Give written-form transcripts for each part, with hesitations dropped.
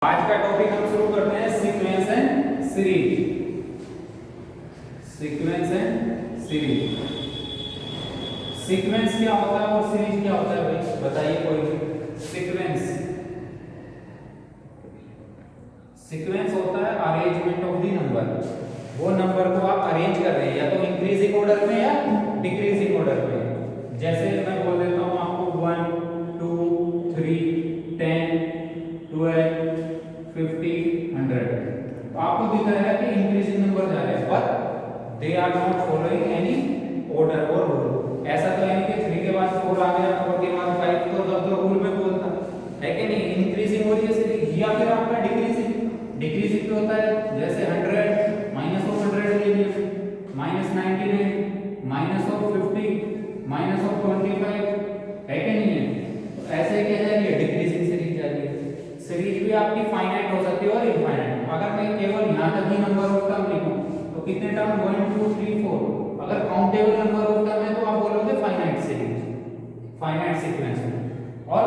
आज का टॉपिक हम शुरू करते हैं sequence and series. Sequence and series. Sequence क्या होता है और सीरीज क्या होता है भाई बताइए कोई भी। सीक्वेंस होता है अरेंजमेंट ऑफ द नंबर। वो नंबर को आप अरेंज कर रहे हैं या तो इंक्रीजिंग ऑर्डर में या डिक्रीजिंग ऑर्डर में। जैसे मैं बोल देता हूं आपको 1 2 3 10 12 50 100, तो आपको दिख रहा है कि इंक्रीजिंग नंबर जा रहे हैं but they are not following any order और रूल। ऐसा तो यानी कि 3 के बाद 4 आ गया, 4 के बाद 5, तो तब तो रूल में बोलता है कि नहीं, इंक्रीजिंग हो रही है सीरीज। या फिर आपका डिक्रीजिंग भी होता है, जैसे 100 माइनस ऑफ 100 ले लिया, minus 99 minus of 50 minus of 25, है कि नहीं है। तो ऐसे क्या जा रही है, डिक्रीजिंग सीरीज जा रही है। सीरीज भी आपकी फाइनाइट हो सकती है और इनफाइनाइट। अगर मैं केवल यहाँ तक ही नंबर ऑफ टर्म लिखूं तो कितने टर्म 1 2 3 4। अगर काउंटेबल नंबर ऑफ टर्म है तो आप बोलोगे फाइनाइट सीरीज, फाइनाइट सीक्वेंस में। और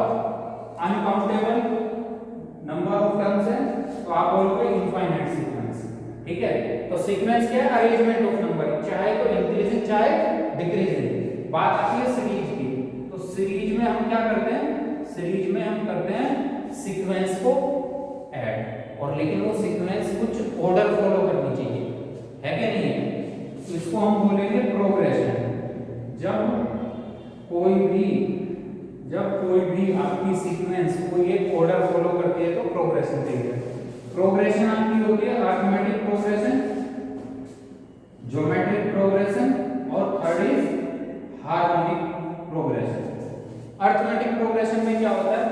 अनकाउंटेबल नंबर ऑफ टर्म्स है तो आप बोलोगे इनफाइनाइट सीक्वेंस। ठीक है, तो सीक्वेंस क्या है, अरेंजमेंट ऑफ नंबर, चाहे तो इंक्रीजिंग चाहे डिक्रीजिंग। बात आती है सीरीज की, तो सीरीज में हम क्या करते हैं, सीरीज में हम करते हैं सीक्वेंस को ऐड, और लेकिन वो सीक्वेंस कुछ ऑर्डर फॉलो करनी चाहिए, है कि नहीं है। तो इसको हम बोलेंगे प्रोग्रेशन। जब कोई भी आपकी सीक्वेंस कोई एक ऑर्डर फॉलो करती है तो प्रोग्रेशन चाहिए। प्रोग्रेशन आपकी होती है अरिथमेटिक प्रोग्रेशन, ज्योमेट्रिक प्रोग्रेशन, और third is harmonic progression. Arithmetic progression में क्या होता है,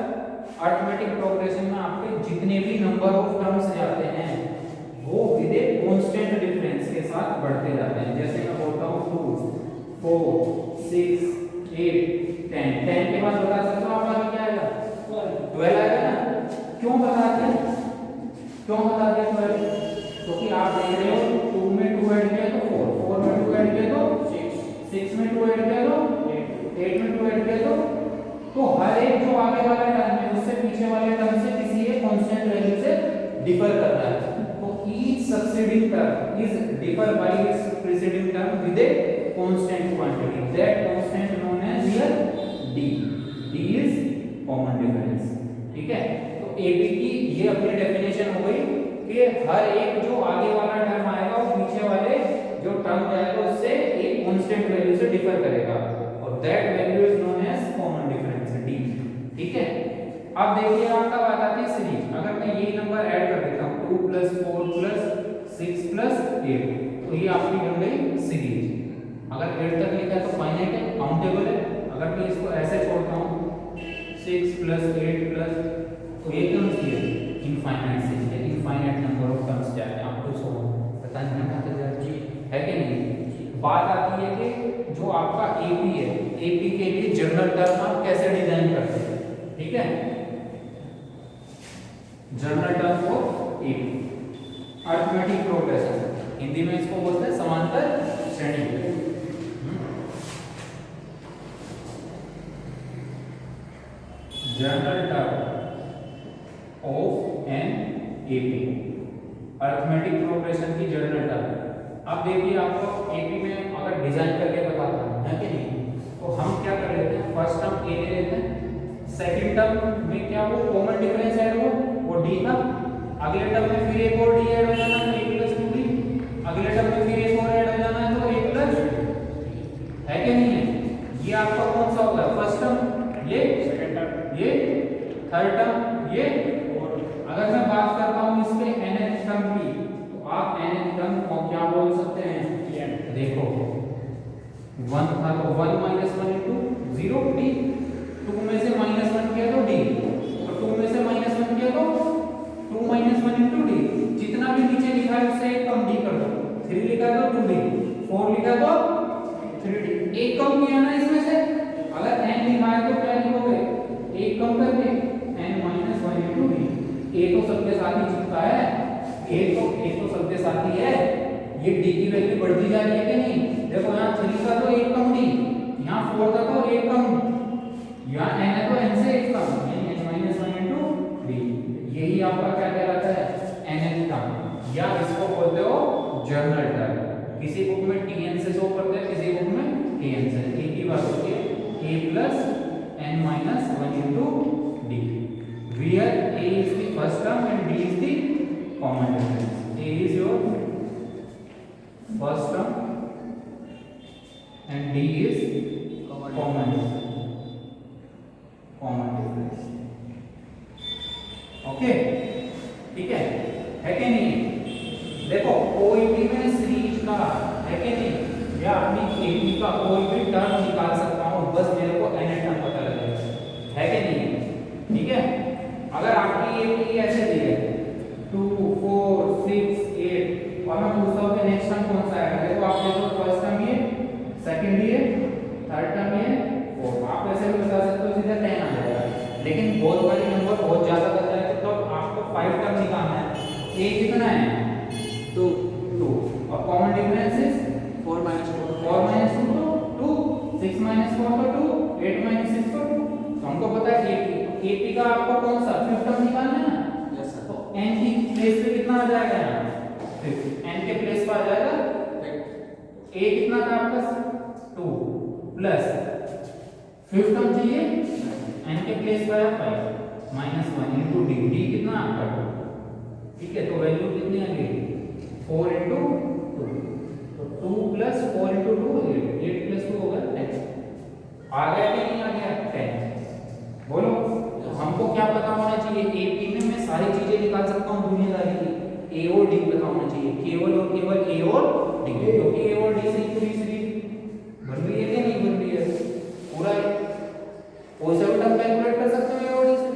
अरिथमेटिक प्रोग्रेशन में आपके जितने भी नंबर ऑफ टर्म्स जाते हैं वो विद ए कांस्टेंट डिफरेंस के साथ बढ़ते जाते हैं। जैसे मैं बोलता हूँ 2 4 6 8 10 के बाद बता सकता हूँ आपका क्या आएगा, 12 आएगा ना। क्यों बता दिया 12? क्योंकि आप देख रहे हो 2 में 2 ऐड किया तो 4 में 2 ऐड किया तो 6 में 2 ऐड किया तो 8 में 2 ऐड किया तो हर एक जो आगे वाला टर्म है उससे पीछे वाले टर्म से किसी एक कांस्टेंट वैल्यू से डिफर कर रहा है। तो each succeeding term is differ by its preceding term with a constant quantity, that constant known as here d। d is common difference. ठीक है, तो ab की ये अपनी डेफिनेशन हो गई कि हर एक जो आगे वाला टर्म आएगा वो पीछे वाले जो टर्म जाएगा उससे एक कांस्टेंट वैल्यू से डिफर करेगा, और that value is known as common difference d। ठीक है, अब देखिए आपका बात आती है सीरीज। अगर मैं ये नंबर ऐड कर देता हूं 2 + 4 + 6 + 8, तो ये आपकी बन गई सीरीज। अगर 8 तक लिखा है तो फाइनाइट है, काउंटेबल है। अगर मैं इसको ऐसे छोड़ता हूं 6 + 8 तो ये टर्म्स ये इनफाइनाइट सीरीज है। इनफाइनाइट नंबर ऑफ टर्म्स जाते हैं, आपको सो पता नहीं आता जी, है कि नहीं। बात आती है कि जो आपका एपी है, एपी के लिए जनरल टर्म आप कैसे डिजाइन करते हैं। ठीक है, जनरल टर्म को एपी, अरिथमेटिक प्रोग्रेशन, हिंदी में इसको बोलते हैं समांतर श्रेणी। General term of an AP, arithmetic progression की जनरल टर्म। अब देखिए आपको एपी में अगर डिजाइन करके बताता हूं, है कि नहीं, तो हम क्या कर लेते हैं, फर्स्ट टर्म ए ले लेते हैं, सेकंड टर्म में क्या वो कॉमन डिफरेंस ऐड हो वो डी था, अगले टर्म में फिर एक और डी ऐड हो जाना है तो a + 2d, अगले टर्म में फिर एक और ऐड हो जाना है तो a +, है कि नहीं है। ये आपका कौन सा होगा, फर्स्ट टर्म, ये सेकंड टर्म, ये थर्ड टर्म, ये। और अगर मैं बात करता हूं इसके nth टर्म की, तो आप nth टर्म को क्या बोल सकते हैं, देखो 1 था तो 1 - 1 * 0 d, 2 में से -1 किया तो d, और 2 में से -1 किया तो 2 - 1 * d। जितना भी नीचे लिखा है उससे एक कम d कर दो, 3 लिखा है तो 2d, 4 लिखा है तो 3d। एक कम किया ना इसमें से, अगर n लिखा है तो क्या लिखोगे, एक कम करके n - 1 * d। a तो सबके साथ ही चिपका है, a तो सबके साथ ही है, ये d की वैल्यू बढ़ती जा रही है कि नहीं। देखो यहाँ 3 का तो एक कम d, यहाँ 4 का तो एक कम, यहाँ n है तो n से एक कम, n - 1 * d। यही आपका क्या कहलाता है, nth टर्म, या इसको बोलते हो जर्नल टर्म। किसी बुक में tn से शो करते हैं, किसी बुक में tn से। एक ही बात होती है, a plus n minus 1 into d, where a is the first term and d is the common difference. a is your first term and d is common difference. Okay, ठीक है कि नहीं? देखो कोई भी मैं सीरीज का है कि नहीं, या अपनी एपी का कोई भी टर्म निकाल सकता हूँ, बस मेरे को एन टर्म पता लगेगा, है कि नहीं? ठीक है, अगर आपकी एपी ऐसे दी है 2 4 6 8 और मैं पूछता हूँ कि नेक्स्ट टर्म कौन सा है, देखो आप देखो फर्स्ट टर्म ये, सेकंड ये, थर्ड टर्म ये, फोर्थ, आप ऐसे भी बता सकते हो सीधा 10 आ जाएगा। लेकिन बहुत बड़ी नंबर बहुत ज्यादा बता है तो आपको 5 टर्म निकालना है। ए कितना है? 2 और कॉमन डिफरेंस इज 4 minus 2 तो 2, 6 minus 4 तो 2, 8 minus 6 तो 2। तो हमको पता है एपी का आपको कौन सा 5th टर्म निकालना है ना? Yes sir. तो n की प्लेस पे कितना आ जाएगा यहाँ? 5, n के प्लेस पे आ जाएगा 8। a कितना था आपका 2 प्लस 5th टर्म चाहिए, n के प्लेस पे आया 5 माइनस 1 इंटू डी, डी कितना आपका 2, ठीक है? तो वैल्यू कितनी आ गई 4 इंटू 2, तो 2 प्लस 4 इंटू 2 8 प्लस 2 होगा 10। आ गया कि नहीं आ गया 10? बोलो। तो हमको क्या पता होना चाहिए, एपी में मैं सारी चीजें निकाल सकता हूँ दुनियादारी की, ए और डी पता होना चाहिए, केवल और केवल ए और डी, क्योंकि ए और डी से पूरी सीरीज बन रही है कि नहीं बन रही है, पूरा कोई सा भी टर्म कैलकुलेट कर सकते हो ए और डी से।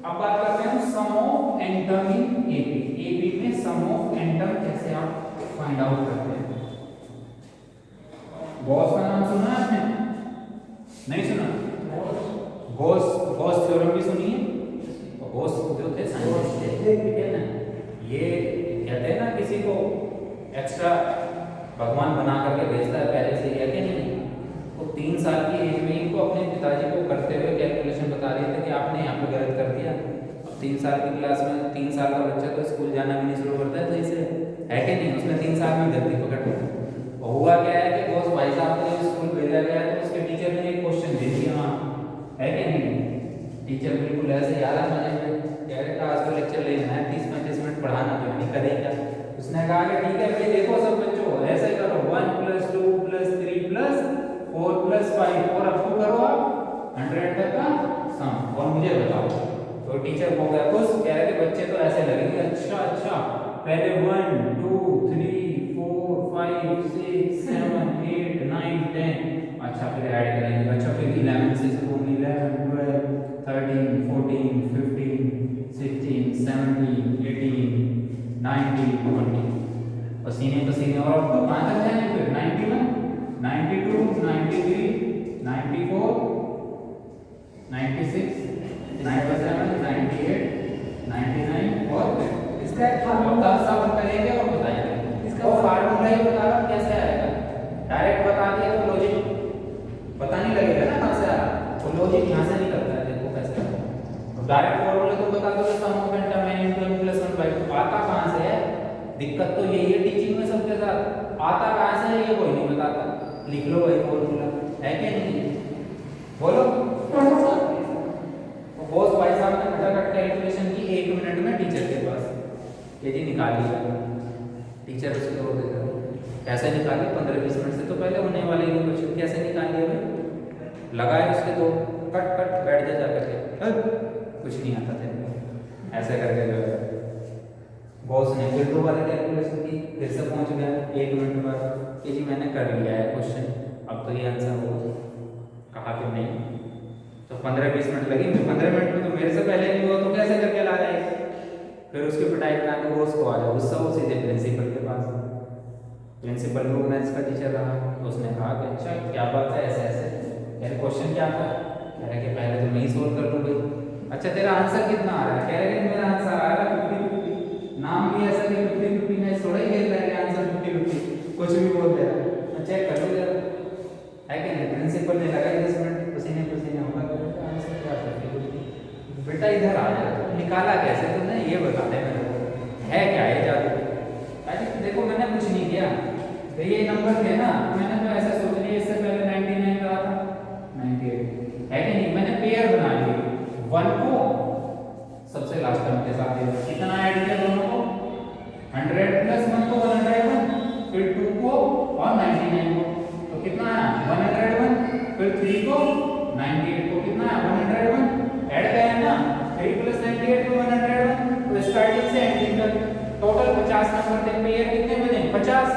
अब बात करते हैं sum of n term in AP. AP में सम ऑफ n टर्म कैसे आप फाइंड आउट करते हैं? गॉस का नाम सुना है आपने? नहीं सुना? गॉस थ्योरम भी सुनी है? तो गॉस जो थे साइंटिस्ट थे, ठीक है ना, ये कहते हैं ना किसी को एक्स्ट्रा भगवान बना करके भेजता है पहले से, है कि नहीं? तो 3 साल की एज में इनको अपने पिताजी को करते हुए कैलकुलेशन बता रहे थे कि आपने यहाँ पे गलत कर दिया। अब 3 साल की क्लास में 3 साल का बच्चा तो स्कूल जाना भी नहीं शुरू करता है सही से, है कि नहीं? उसने 3 साल में गलती पकड़ ली। और हुआ क्या है कि बॉस भाई साहब को जब स्कूल भेजा गया तो उसके टीचर ने एक क्वेश्चन दे दिया, है कि नहीं? टीचर बिल्कुल ऐसे याद आ मजे में कह रहे था आज तो लेक्चर लेना है 30-35 मिनट पढ़ाना तो नहीं करेगा। उसने कहा कि ठीक है भाई देखो सब बच्चों ऐसे ही करो 1 + 2 + 3 + 4 + 5 और अब तो करो आप 100 तक का सम और मुझे बताओ। तो टीचर हो गया खुश, कह रहे थे बच्चे तो ऐसे लगेंगे अच्छा पहले 1 2 3 4 5 6 7 8 9 10, अच्छा फिर ऐड करेंगे, अच्छा फिर 11 से शुरू होंगे 11 12 13 14 15 16 17 18 19 20, पसीने और अब तो कहाँ तक जाएंगे फिर 91 92 93 94 96 97 98 99 और इसका सब करेंगे और बताएंगे। इसका फार्मूला ही बता रहा कैसे आएगा, डायरेक्ट बता दिया तो लॉजिक पता नहीं लगेगा ना कहाँ से आ रहा, तो लॉजिक यहाँ से निकलता है। देखो कैसे तो डायरेक्ट फार्मूला तो बता दो sum of n term n × n + 1/2 आता कहाँ से है? दिक्कत तो यही है टीचिंग में सबके साथ, आता कहाँ से है ये कोई नहीं बताता। लिख लो भाई फॉर्मूला, है कि नहीं? बोलो। तो बॉस भाई साहब ने फटाफट कैलकुलेशन की 1 मिनट में टीचर के पास, ये जी निकालिए। टीचर उसके वो देता कैसे निकालिए 15-20 मिनट से तो पहले होने वाले ही क्वेश्चन, कैसे निकालिए भाई? लगाए उसके तो कट बैठ जा करके, कुछ नहीं आता थे ऐसे करके जो बॉस ने फिर 2 वाले कैलकुलेशन की, फिर से पहुंच गया 1 मिनट बाद कि जी मैंने कर लिया है क्वेश्चन, अब तो ये आंसर होगा। कहा कि नहीं, तो 15-20 मिनट लगी, 15 मिनट में तो मेरे से पहले नहीं हुआ तो कैसे करके ला रहे हैं? फिर उसकी पिटाई कराने बॉस को आ जाओ गुस्सा, वो सीधे प्रिंसिपल के पास। प्रिंसिपल लोग मैथ्स का टीचर रहा तो उसने कहा कि अच्छा क्या बात है ऐसे यार क्वेश्चन क्या था? कह रहे कि पहले तो मैं ही सोल्व कर लूँ भाई। अच्छा तेरा आंसर कितना आ रहा है? कह रहे कि मेरा आंसर आ रहा है 50-50, नाम भी ऐसा नहीं 50-50 में थोड़ा ही खेल रहा है आंसर 50-50 कुछ भी बोल दे रहा है। चेक कर लो जरा, है कि नहीं? प्रिंसिपल ने लगाई 10 मिनट, पसीने होगा, आंसर क्या 50-50? बेटा इधर आ जाए, निकाला कैसे तुमने? ये बता दे मेरे को है क्या है जादू। अरे देखो मैंने कुछ नहीं किया, तो ये नंबर थे ना, मैंने तो ऐसा सोच लिया इससे पहले 99 कहा था 98 है कि नहीं, मैंने पेयर बना ली 1 को सबसे लास्ट टर्म के साथ कितना ऐड किया दोनों को 100 प्लस 1 को 101 फिर 2 को और 99 को तो कितना आया 101 फिर 3 को 98 को कितना है 101 ऐड किया ना 3 प्लस 98 को 101 तो स्टार्टिंग से एंडिंग तक टोटल 50 नंबर थे। पेयर कितने बने 50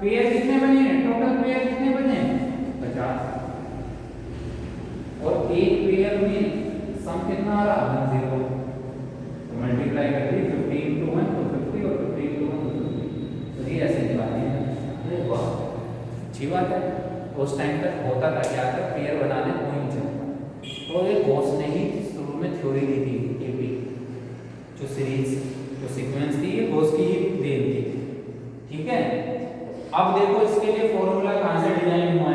पेयर कितने बने टोटल पेयर कितने बने 50 और एक पेयर में सम कितना आ रहा 10 तो मल्टीप्लाई कर दी 50 into 1 तो 50 और 50 into 1 तो 50 तो ये ऐसे निकालनी है। अरे वाह अच्छी बात है। उस टाइम तक होता था क्या था पेयर बनाने कोई नहीं चलता, तो ये गॉस ने ही शुरू में थ्योरी दी थी एपी जो सीरीज जो सीक्वेंस थी ये गॉस की ही देन थी। ठीक है अब देखो इसके लिए फॉर्मूला कहां से डिजाइन हुआ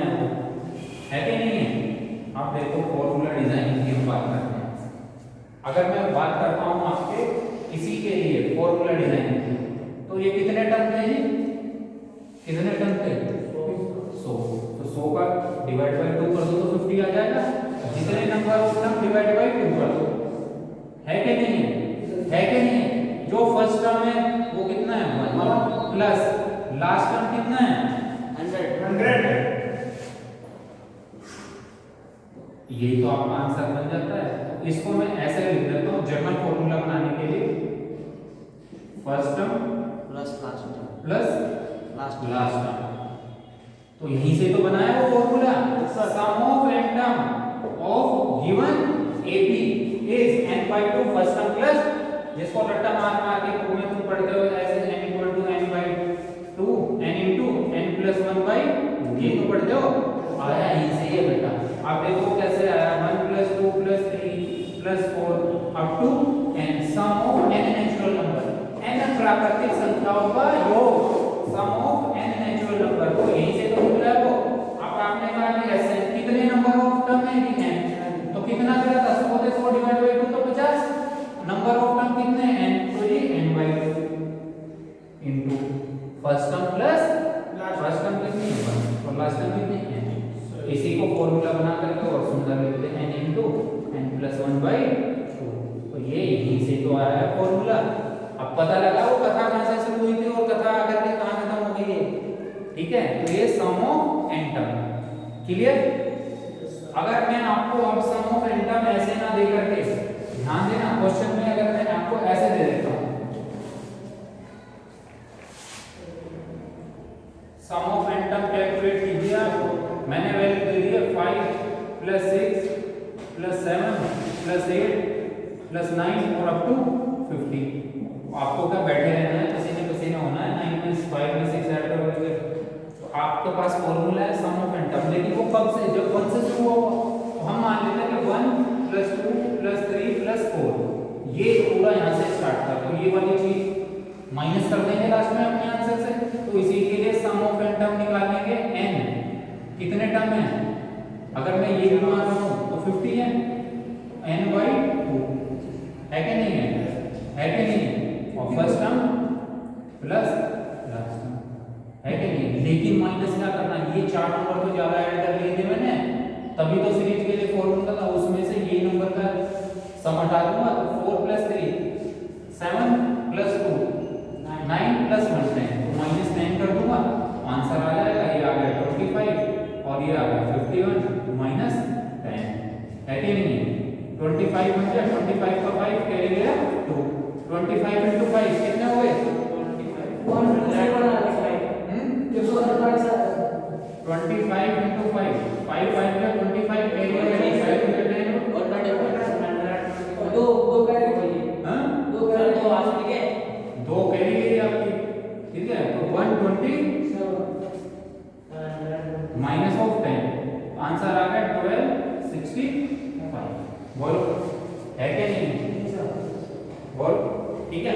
है कि नहीं है। अब देखो फॉर्मूला डिजाइनिंग की बात करते हैं। अगर मैं बात करता हूं आपके इसी के लिए फॉर्मूला डिजाइनिंग की तो ये कितने टर्म थे जी कितने टर्म थे 100 तो 100 का डिवाइड बाय 2 कर दो तो 50 आ जाएगा। जितने number of term divide by 2 कर दो है कि नहीं जो फर्स्ट टर्म है वो कितना है 1 प्लस लास्ट टर्म कितना है 100 यही तो आपका आंसर बन जाता है। इसको मैं ऐसे लिख देता हूं जर्मन फॉर्मूला बनाने के लिए first term plus last term तो यहीं से तो बनाया वो formula sum of n term of given AP is n by 2 first term plus जिसको रट्टा मार के तुम पढ़ते हो ऐसे n equal to n by 2 n into n plus 1 by ये तो पढ़ते हो आया यहीं से ये बेटा। आप देखो कैसे आया 1 plus 2 plus 3 plus 4 up to n sum of n natural number n प्राकृतिक संख्याओं का योग सम ऑफ n नेचुरल नंबर को यहीं से तो निकला वो। अब आपने कहा कि ऐसे कितने नंबर ऑफ टर्म है कि n तो कितना करा था 100 से 100 डिवाइड बाय 2 तो 50 नंबर ऑफ टर्म कितने n तो ये n by 2 into first term plus first term कितनी 1 और लास्ट टर्म कितनी n इसी को फॉर्मूला बना करके और सुंदर लिखते हैं n into n plus 1 by 2 तो ये यहीं से तो आया है फॉर्मूला। अब पता लगा वो कथा कहां से शुरू हुई थी और कथा आकर के कहां खत्म हो गई है। ठीक है तो ये सम ऑफ n टर्म क्लियर। अगर मैं आपको अब सम ऑफ n टर्म ऐसे ना दे करके ध्यान देना क्वेश्चन में अगर मैं आपको ऐसे दे देता हूं सम ऑफ n टर्म कैलकुलेट कीजिए आप मैंने वैल्यू दे दी है 5 प्लस 6 प्लस 7 प्लस 8 प्लस 9 और अप टू 50। आपको क्या बैठे रहना है पसीने होना है 9 में 5 में 6 ऐड करोगे तो आपके पास फॉर्मूला है सम ऑफ n टर्म लेकिन वो कब से जब 1 से शुरू होगा तो हम मान लेते हैं कि 1 प्लस 2 प्लस 3 प्लस 4 ये पूरा यहां से स्टार्ट था तो ये वाली चीज माइनस कर देंगे लास्ट में अपने आंसर से। तो इसी के लिए सम ऑफ n टर्म निकालेंगे n कितने टर्म है अगर मैं ये भी मान रहा हूं तो 50 है n by 2 है कि नहीं और first term plus last term है कि नहीं। लेकिन माइनस क्या करना ये 4 नंबर तो ज्यादा ऐड कर लिए थे मैंने तभी तो सीरीज के लिए फॉर्मूला था उसमें से ये नंबर का सम हटा दूंगा तो 4 प्लस 3 7 प्लस 2 9 प्लस 1 10 तो माइनस 9 कर दूंगा आंसर आ जाएगा ये आ गया 25 और ये आ गया 51 माइनस 10 है कि नहीं 25 बन गया 25 का 5 कैरी गया 2 25 into 5 कितने हो गए 25 into 5 5 5 का 25 कैरी गया 5 और 2 कैरी गई हां 2 कैरी तो आ ठीक है 2 कैरी गई आपकी ठीक है तो 127 माइनस ऑफ 10 आंसर आ गया 1265 बोलो है क्या नहीं बोल ठीक है।